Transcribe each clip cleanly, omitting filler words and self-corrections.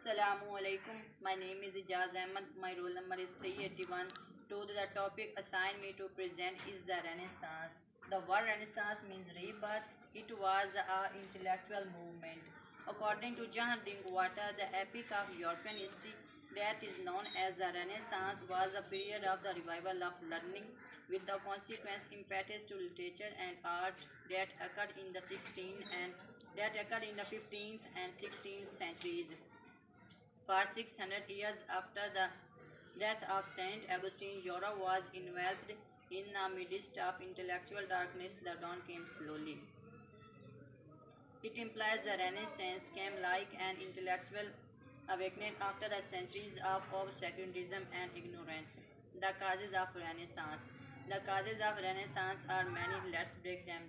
Assalamu alaikum. My name is Ijaz Ahmad. My roll number is 381. The topic assigned me to present is the Renaissance. The word Renaissance means rebirth. It was an intellectual movement. According to John Drinkwater, the epic of European history that is known as the Renaissance was a period of the revival of learning with the consequent impetus to literature and art that occurred in the 16th and that occurred in the 15th and 16th centuries. For 600 years after the death of Saint Augustine, Europe was enveloped in a midst of intellectual darkness. The dawn came slowly. It implies the Renaissance came like an intellectual awakening after the centuries of obscurantism and ignorance. The causes of Renaissance. The causes of Renaissance are many. Let's break them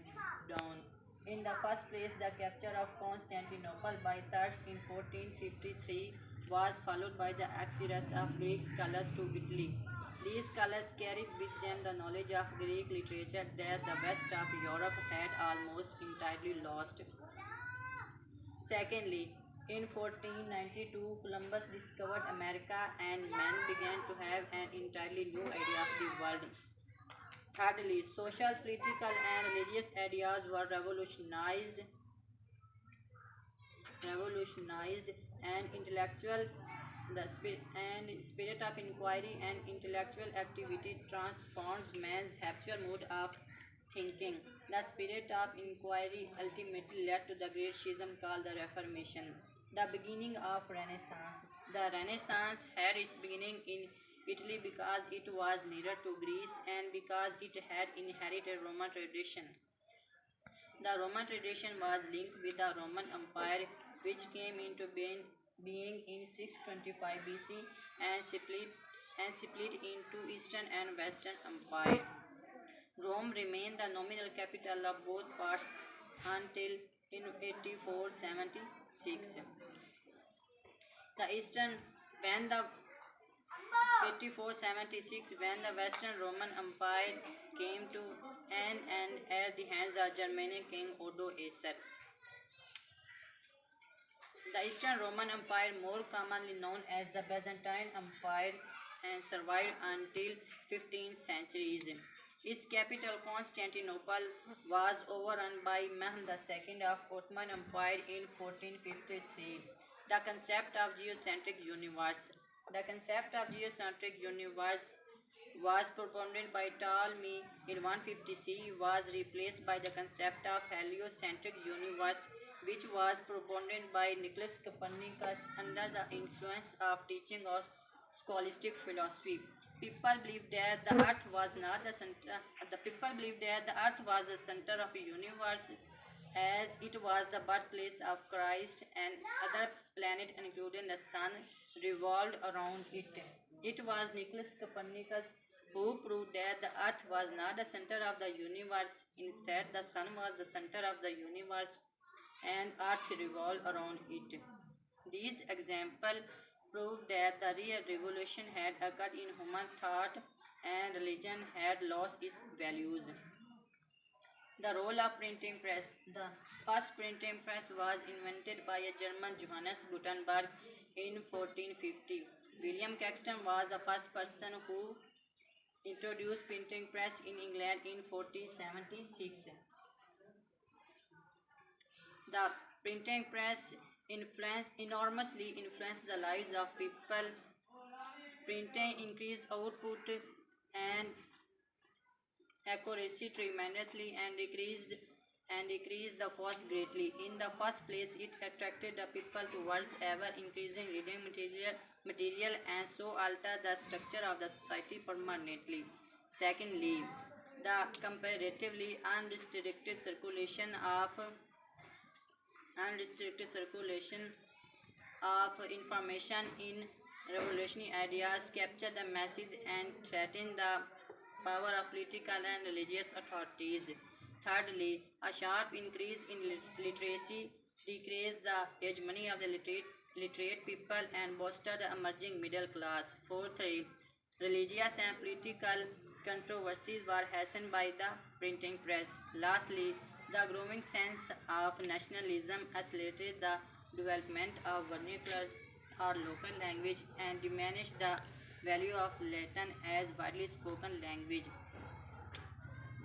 down. In the first place, the capture of Constantinople by Turks in 1453 was followed by the exodus of Greek scholars to Italy. These scholars carried with them the knowledge of Greek literature that the west of Europe had almost entirely lost. Secondly, in 1492, Columbus discovered America and men began to have an entirely new idea of the world. Thirdly, social, political, and religious ideas were revolutionized and intellectual spirit of inquiry and intellectual activity transforms man's habitual mood of thinking. The spirit of inquiry ultimately led to the great schism called the Reformation, the beginning of Renaissance. The Renaissance had its beginning in Italy because it was nearer to Greece and because it had inherited Roman tradition. The Roman tradition was linked with the Roman Empire, which came into being in 625 BC and split into Eastern and Western Empire. Rome remained the nominal capital of both parts until in 8476. The Eastern when the 8476 when the Western Roman Empire came to an end at the hands of Germanic King Odo Acer. The Eastern Roman Empire, more commonly known as the Byzantine Empire, and survived until 15th centuries. Its capital Constantinople was overrun by Mehmed II of Ottoman Empire in 1453. The concept of geocentric universe. The concept of geocentric universe was propounded by Ptolemy in 150 CE was replaced by the concept of heliocentric universe, which was propounded by Nicholas Copernicus under the influence of teaching of scholastic philosophy. People believed that the earth was not the center. The people believed that the earth was the center of the universe, as it was the birthplace of Christ, and other planets, including the sun, revolved around it. It was Nicholas Copernicus who proved that the earth was not the center of the universe. Instead, the sun was the center of the universe and earth revolved around it. These examples proved that the real revolution had occurred in human thought and religion had lost its values. The role of printing press. The first printing press was invented by a German Johannes Gutenberg in 1450. William Caxton was the first person who introduced printing press in England in 1476. The printing press enormously influenced the lives of people. Printing increased output and accuracy tremendously and decreased the cost greatly. In the first place, it attracted the people towards ever increasing reading material and so altered the structure of the society permanently. Secondly, the comparatively unrestricted circulation of information in revolutionary ideas captured the masses and threatened the power of political and religious authorities. Thirdly, a sharp increase in literacy decreased the hegemony of the literate people and bolstered the emerging middle class. Fourthly, religious and political controversies were hastened by the printing press. Lastly, the growing sense of nationalism accelerated the development of vernacular or local language and diminished the value of Latin as widely spoken language.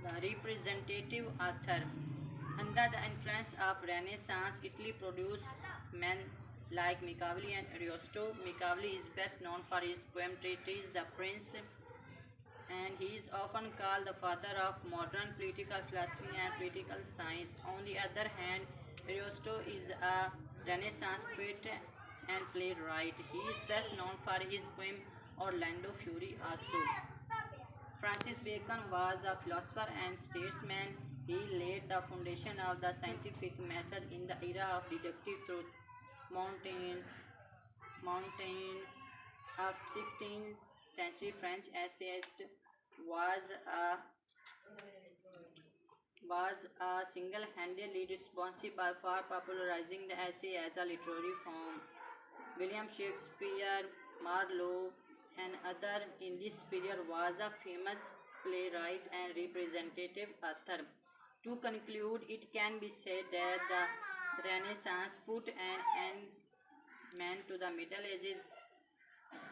The representative author. Under the influence of Renaissance, Italy produced men like Machiavelli and Ariosto. Machiavelli is best known for his poem treatise The Prince, and he is often called the father of modern political philosophy and political science. On the other hand, Ariosto is a Renaissance poet and playwright. He is best known for his poem Orlando Fury also. Francis Bacon was a philosopher and statesman. He laid the foundation of the scientific method in the era of deductive truth. Montaigne, Montaigne, a 16th century French essayist, was a single-handedly responsible for popularizing the essay as a literary form. William Shakespeare, Marlowe, and other in this period was a famous playwright and representative author. To conclude, it can be said that the Renaissance put an end to the Middle Ages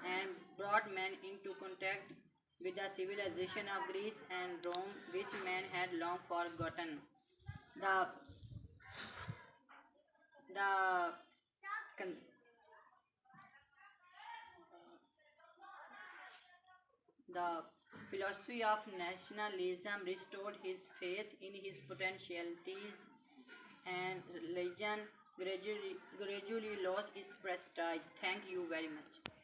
and brought man into contact with the civilization of Greece and Rome, which man had long forgotten. The the con- the philosophy of nationalism restored his faith in his potentialities, and religion gradually lost its prestige. Thank you very much.